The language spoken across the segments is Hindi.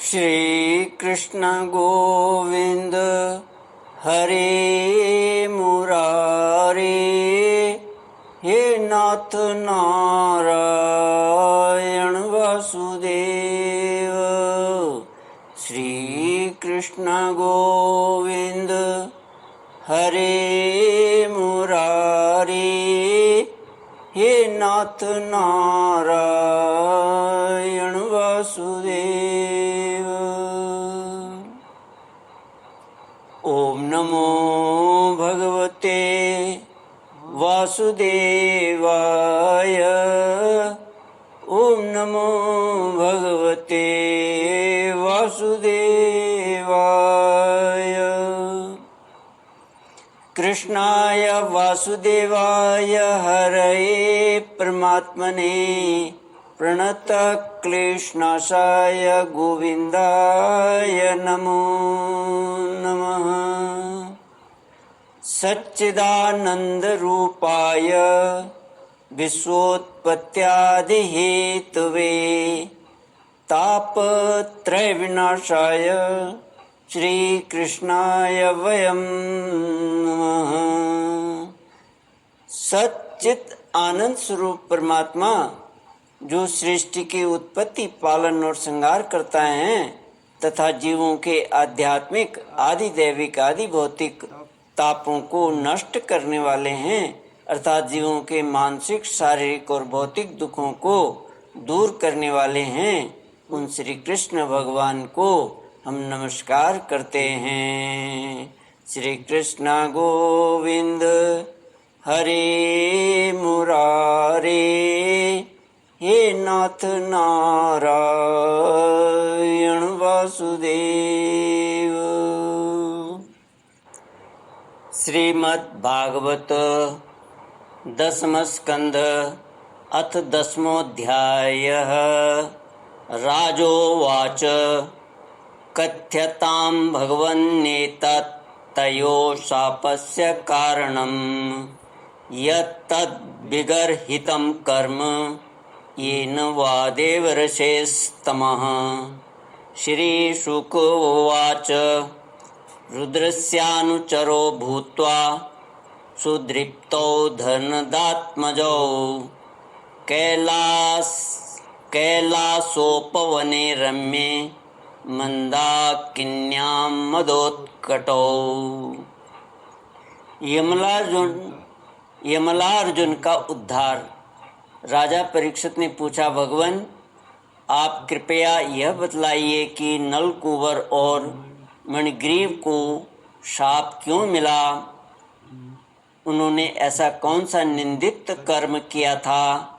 श्री कृष्ण गोविंद हरे मुरारे, हे नाथ नारायण वासुदेव। श्री कृष्ण गोविंद हरे मुरारे, हे नाथ नारायण वासुदेव। ओम नमो भगवते वासुदेवाय। ओम नमो भगवते वासुदेवाय। कृष्णाय वासुदेवाय हरये परमात्मने प्रणतक्लेशनाशाय गोविन्दाय नमो नमः। सच्चिदानन्दरूपाय विश्वोत्पत्त्यादिहेतवे तापत्रयविनाशाय श्रीकृष्णाय वयं नमः। सच्चित आनंद स्वरूप परमात्मा जो सृष्टि की उत्पत्ति, पालन और संहार करता है तथा जीवों के आध्यात्मिक, आदि दैविक, आदि भौतिक तापों को नष्ट करने वाले हैं, अर्थात जीवों के मानसिक, शारीरिक और भौतिक दुखों को दूर करने वाले हैं, उन श्री कृष्ण भगवान को हम नमस्कार करते हैं। श्री कृष्ण गोविंद हरे मुरारे, हे नाथ नारायण वासुदेव। श्रीमद् भागवत दशम स्कंध अथ दशमोऽध्यायः। राजोवाच कथ्यतां भगवन्नेतत् तयो शापस्य कारणं यत्तद्विगर्हितं कर्म येन वा देवर्षेस्तमः। श्रीशुक उवाच रुद्रस्यानुचरो भूत्वा सुदृप्तौ धनदात्मजौ कैलासोपवने रम्ये मंदाकिन्यां मदोत्कटौ। यमलार्जुन का उद्धार। राजा परीक्षित ने पूछा, भगवान आप कृपया यह बतलाइए कि नलकूबर और मणिग्रीव को शाप क्यों मिला? उन्होंने ऐसा कौन सा निंदित कर्म किया था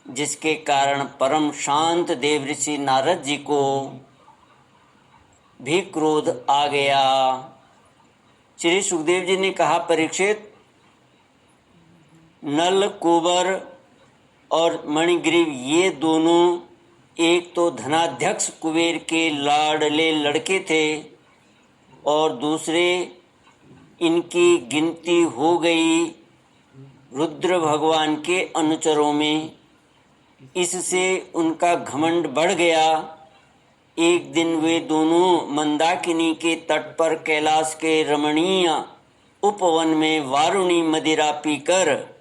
जिसके कारण परम शांत देवऋषि नारद जी को भी क्रोध आ गया? श्री सुखदेव जी ने कहा, परीक्षित, नल, कुबर और मणिग्रीव ये दोनों एक तो धनाध्यक्ष कुबेर के लाडले लड़के थे और दूसरे इनकी गिनती हो गई रुद्र भगवान के अनुचरों में। इससे उनका घमंड बढ़ गया। एक दिन वे दोनों मंदाकिनी के तट पर कैलाश के रमणीय उपवन में वारुणी मदिरा पीकर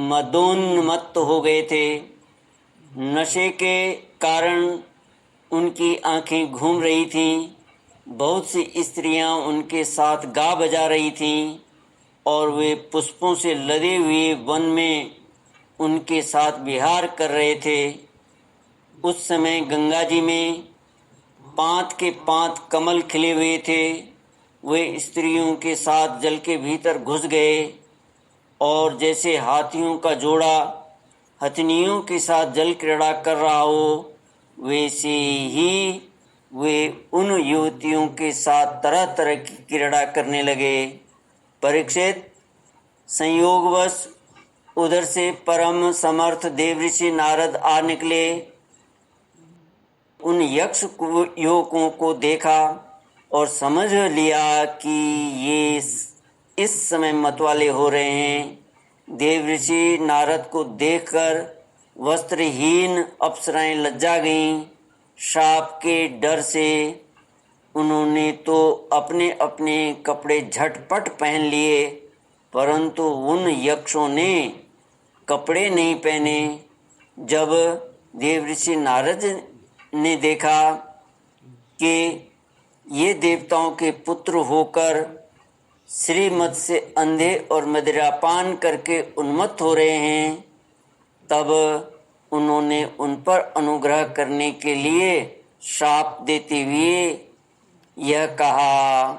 मदोन्मत्त हो गए थे। नशे के कारण उनकी आंखें घूम रही थीं। बहुत सी स्त्रियां उनके साथ गा बजा रही थीं और वे पुष्पों से लदे हुए वन में उनके साथ विहार कर रहे थे। उस समय गंगा जी में 5 के 5 कमल खिले हुए थे। वे स्त्रियों के साथ जल के भीतर घुस गए और जैसे हाथियों का जोड़ा हथनियों के साथ जल क्रीड़ा कर रहा हो, वैसे ही वे उन युवतियों के साथ तरह तरह की क्रीड़ा करने लगे। परीक्षित, संयोगवश उधर से परम समर्थ देवऋषि नारद आ निकले। उन यक्ष युवकों को देखा और समझ लिया कि ये इस समय मतवाले हो रहे हैं। देवऋषि नारद को देखकर वस्त्रहीन अप्सराएं लज्जा गईं शाप के डर से उन्होंने तो अपने अपने कपड़े झटपट पहन लिए, परंतु उन यक्षों ने कपड़े नहीं पहने। जब देवऋषि नारद ने देखा कि ये देवताओं के पुत्र होकर श्रीमत से अंधे और मदिरापान करके उन्मत्त हो रहे हैं, तब उन्होंने उन पर अनुग्रह करने के लिए शाप देते हुए यह कहा।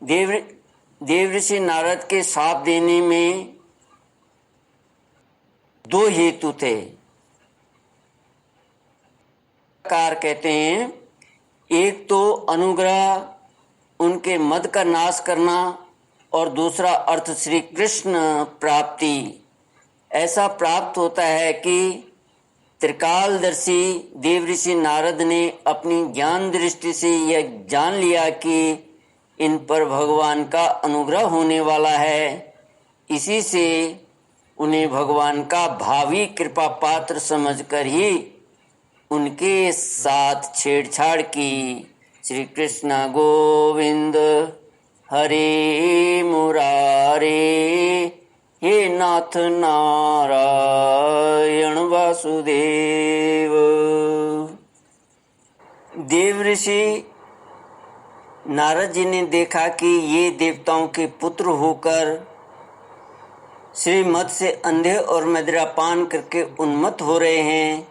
देवऋषि नारद के शाप देने में दो हेतु थे। कार कहते हैं, एक तो अनुग्रह उनके मद का नाश करना और दूसरा अर्थ श्री कृष्ण प्राप्ति। ऐसा प्राप्त होता है कि त्रिकालदर्शी देवऋषि नारद ने अपनी ज्ञान दृष्टि से यह जान लिया कि इन पर भगवान का अनुग्रह होने वाला है। इसी से उन्हें भगवान का भावी कृपा पात्र समझकर ही उनके साथ छेड़छाड़ की। श्री कृष्ण गोविंद हरे मुरारे, हे नाथ नारायण वासुदेव। देवऋषि नारद जी ने देखा कि ये देवताओं के पुत्र होकर श्रीमत से अंधे और मदिरापान करके उन्मत्त हो रहे हैं,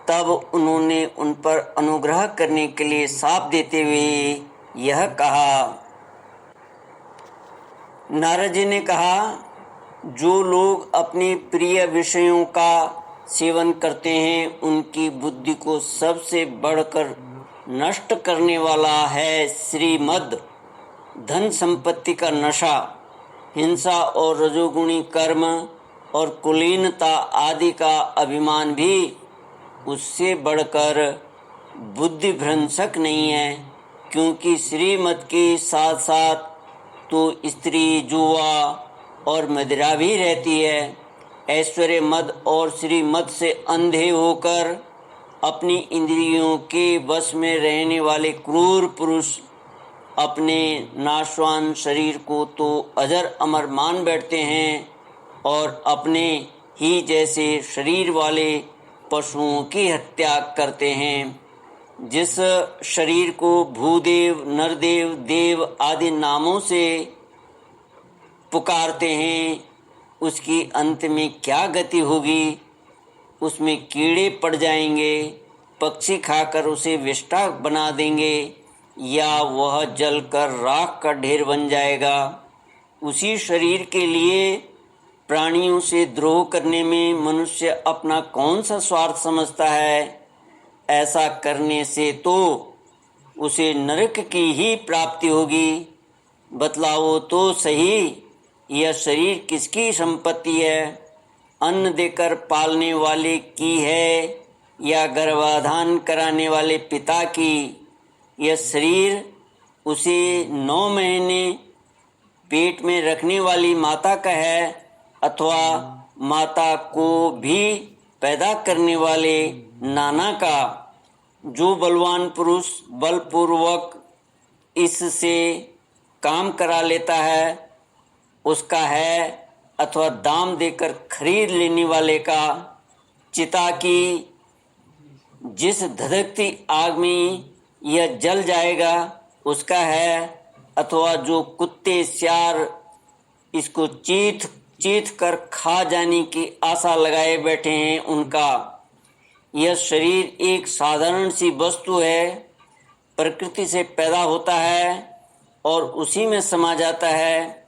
तब उन्होंने उन पर अनुग्रह करने के लिए शाप देते हुए यह कहा। नारद जी ने कहा, जो लोग अपने प्रिय विषयों का सेवन करते हैं उनकी बुद्धि को सबसे बढ़कर नष्ट करने वाला है श्रीमद। धन संपत्ति का नशा, हिंसा और रजोगुणी कर्म और कुलीनता आदि का अभिमान भी उससे बढ़कर बुद्धि भ्रंशक नहीं है, क्योंकि श्रीमत के साथ साथ तो स्त्री, जुआ और मदिरा भी रहती है। ऐश्वर्य मद और श्रीमत से अंधे होकर अपनी इंद्रियों के वश में रहने वाले क्रूर पुरुष अपने नाशवान शरीर को तो अजर अमर मान बैठते हैं और अपने ही जैसे शरीर वाले पशुओं की हत्या करते हैं। जिस शरीर को भूदेव, नरदेव, देव आदि नामों से पुकारते हैं, उसकी अंत में क्या गति होगी? उसमें कीड़े पड़ जाएंगे, पक्षी खाकर उसे विष्ठा बना देंगे, या वह जलकर राख का ढेर बन जाएगा। उसी शरीर के लिए प्राणियों से द्रोह करने में मनुष्य अपना कौन सा स्वार्थ समझता है? ऐसा करने से तो उसे नरक की ही प्राप्ति होगी। बतलाओ तो सही, यह शरीर किसकी संपत्ति है? अन्न देकर पालने वाले की है या गर्भाधान कराने वाले पिता की? यह शरीर उसे 9 महीने पेट में रखने वाली माता का है अथवा माता को भी पैदा करने वाले नाना का? जो बलवान पुरुष बलपूर्वक इससे काम करा लेता है उसका है, अथवा दाम देकर खरीद लेने वाले का? चिता की जिस धधकती आग में यह जल जाएगा उसका है, अथवा जो कुत्ते सियार इसको चीथ कर खा जाने की आशा लगाए बैठे हैं उनका? यह शरीर एक साधारण सी वस्तु है, प्रकृति से पैदा होता है और उसी में समा जाता है।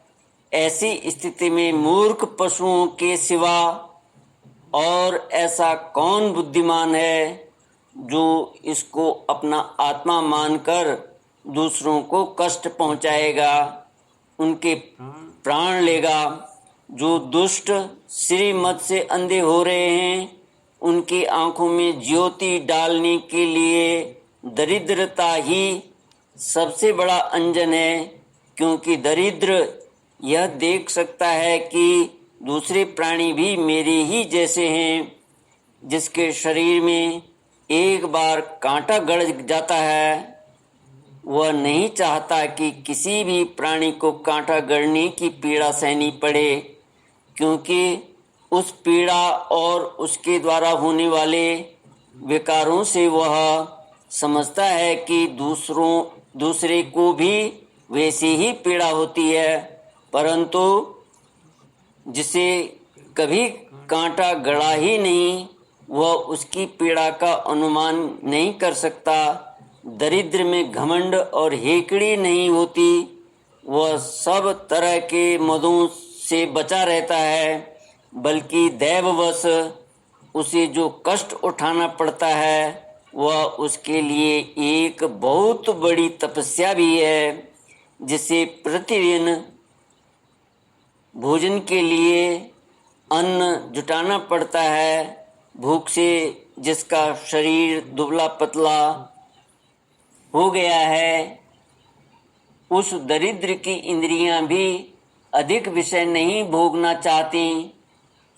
ऐसी स्थिति में मूर्ख पशुओं के सिवा और ऐसा कौन बुद्धिमान है जो इसको अपना आत्मा मानकर दूसरों को कष्ट पहुंचाएगा, उनके प्राण लेगा? जो दुष्ट श्रीमत से अंधे हो रहे हैं उनकी आंखों में ज्योति डालने के लिए दरिद्रता ही सबसे बड़ा अंजन है, क्योंकि दरिद्र यह देख सकता है कि दूसरे प्राणी भी मेरे ही जैसे हैं। जिसके शरीर में एक बार कांटा गड़ जाता है, वह नहीं चाहता कि किसी भी प्राणी को कांटा गड़ने की पीड़ा सहनी पड़े, क्योंकि उस पीड़ा और उसके द्वारा होने वाले विकारों से वह समझता है कि दूसरे को भी वैसी ही पीड़ा होती है, परंतु जिसे कभी कांटा गड़ा ही नहीं, वह उसकी पीड़ा का अनुमान नहीं कर सकता। दरिद्र में घमंड और हेकड़ी नहीं होती, वह सब तरह के मदों से बचा रहता है, बल्कि दैववश उसे जो कष्ट उठाना पड़ता है वह उसके लिए एक बहुत बड़ी तपस्या भी है, जिसे प्रतिदिन भोजन के लिए अन्न जुटाना पड़ता है। भूख से जिसका शरीर दुबला पतला हो गया है, उस दरिद्र की इंद्रियां भी अधिक विषय नहीं भोगना चाहती,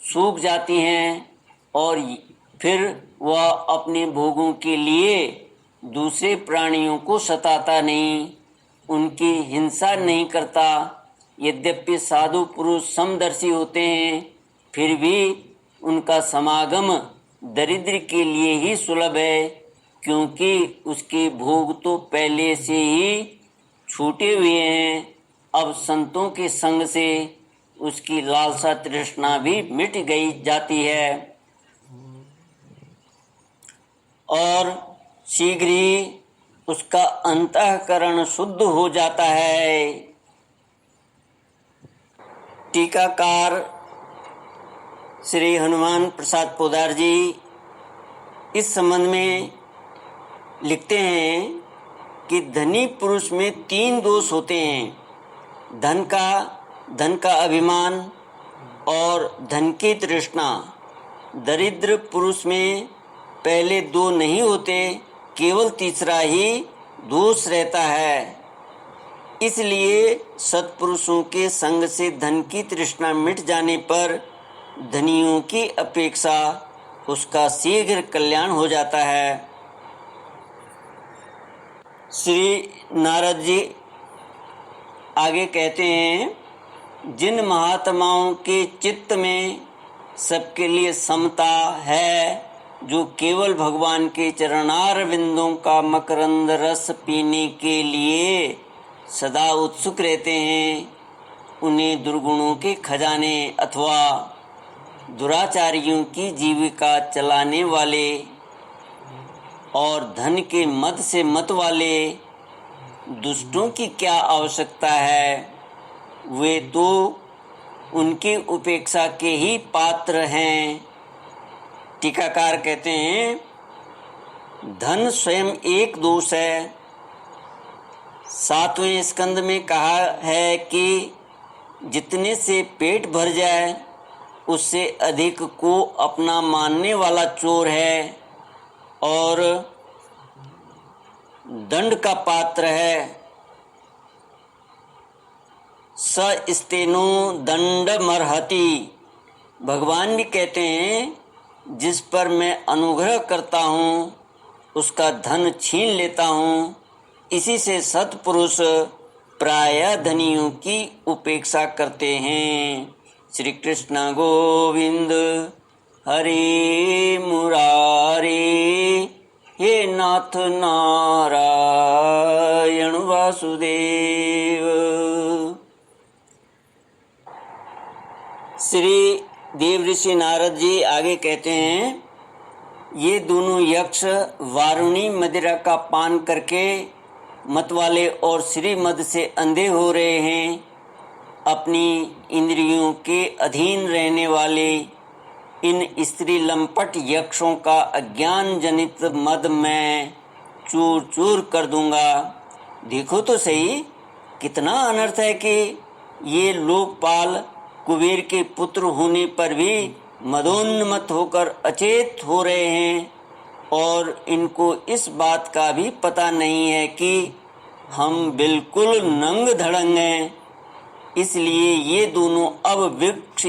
सूख जाती हैं, और फिर वह अपने भोगों के लिए दूसरे प्राणियों को सताता नहीं, उनकी हिंसा नहीं करता। यद्यपि साधु पुरुष समदर्शी होते हैं, फिर भी उनका समागम दरिद्र के लिए ही सुलभ है, क्योंकि उसके भोग तो पहले से ही छूटे हुए हैं। अब संतों के संग से उसकी लालसा तृष्णा भी मिट गई जाती है और शीघ्र ही उसका अंतःकरण शुद्ध हो जाता है। टीकाकार श्री हनुमान प्रसाद पोद्दार जी इस संबंध में लिखते हैं कि धनी पुरुष में 3 दोष होते हैं: धन का अभिमान और धन की तृष्णा। दरिद्र पुरुष में पहले 2 नहीं होते, केवल तीसरा ही दोष रहता है। इसलिए सत्पुरुषों के संग से धन की तृष्णा मिट जाने पर धनियों की अपेक्षा उसका शीघ्र कल्याण हो जाता है। श्री नारद जी आगे कहते हैं, जिन महात्माओं के चित्त में सबके लिए समता है, जो केवल भगवान के चरणार बिंदों का मकरंद रस पीने के लिए सदा उत्सुक रहते हैं, उन्हें दुर्गुणों के खजाने अथवा दुराचारियों की जीविका चलाने वाले और धन के मद से मत वाले दुष्टों की क्या आवश्यकता है। वे तो उनकी उपेक्षा के ही पात्र हैं। टीकाकार कहते हैं, धन स्वयं एक दोष है। 7वें स्कंद में कहा है कि जितने से पेट भर जाए उससे अधिक को अपना मानने वाला चोर है और दंड का पात्र है। स स्तेनो दंडमर्हति। भगवान भी कहते हैं, जिस पर मैं अनुग्रह करता हूँ उसका धन छीन लेता हूँ। इसी से सत्पुरुष प्रायः धनियों की उपेक्षा करते हैं। श्री कृष्ण गोविंद हरे मुरारे, हे नाथ नारायण वासुदेव। श्री देवऋषि नारद जी आगे कहते हैं, ये दोनों यक्ष वारुणी मदिरा का पान करके मतवाले और श्रीमद से अंधे हो रहे हैं। अपनी इंद्रियों के अधीन रहने वाले इन स्त्री लंपट यक्षों का अज्ञान जनित मद मैं चूर चूर कर दूंगा। देखो तो सही, कितना अनर्थ है कि ये लोकपाल कुबेर के पुत्र होने पर भी मदोन्मत्त होकर अचेत हो रहे हैं, और इनको इस बात का भी पता नहीं है कि हम बिल्कुल नंग धड़ंग हैं। इसलिए ये दोनों अब वृक्ष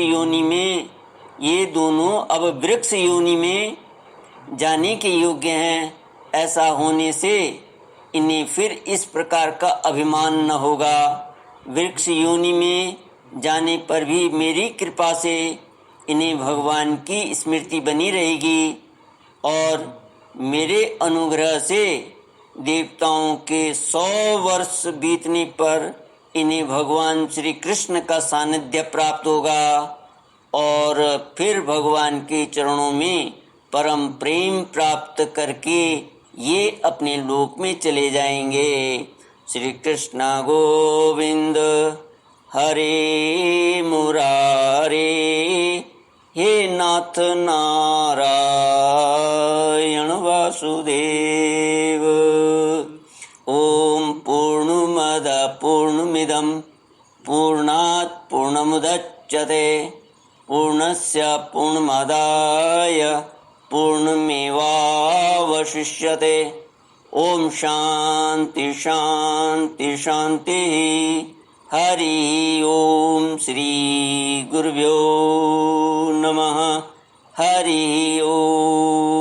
योनि में जाने के योग्य हैं। ऐसा होने से इन्हें फिर इस प्रकार का अभिमान न होगा। वृक्ष योनि में जाने पर भी मेरी कृपा से इन्हें भगवान की स्मृति बनी रहेगी और मेरे अनुग्रह से देवताओं के 100 वर्ष बीतने पर इन्हें भगवान श्री कृष्ण का सानिध्य प्राप्त होगा और फिर भगवान के चरणों में परम प्रेम प्राप्त करके ये अपने लोक में चले जाएंगे। श्री कृष्ण गोविंद हरे मुरारे, हे नाथ नारायण वासुदेव। ओम पूर्णमद पूर्णमिदं पूर्णात् पूर्णमुदच्यते पूर्णस्य पूर्णमादाय पूर्णमेवावशिष्यते। ओम शांति शांति शांति। हरि ओम श्री गुरुभ्यो नमः। हरि ओम।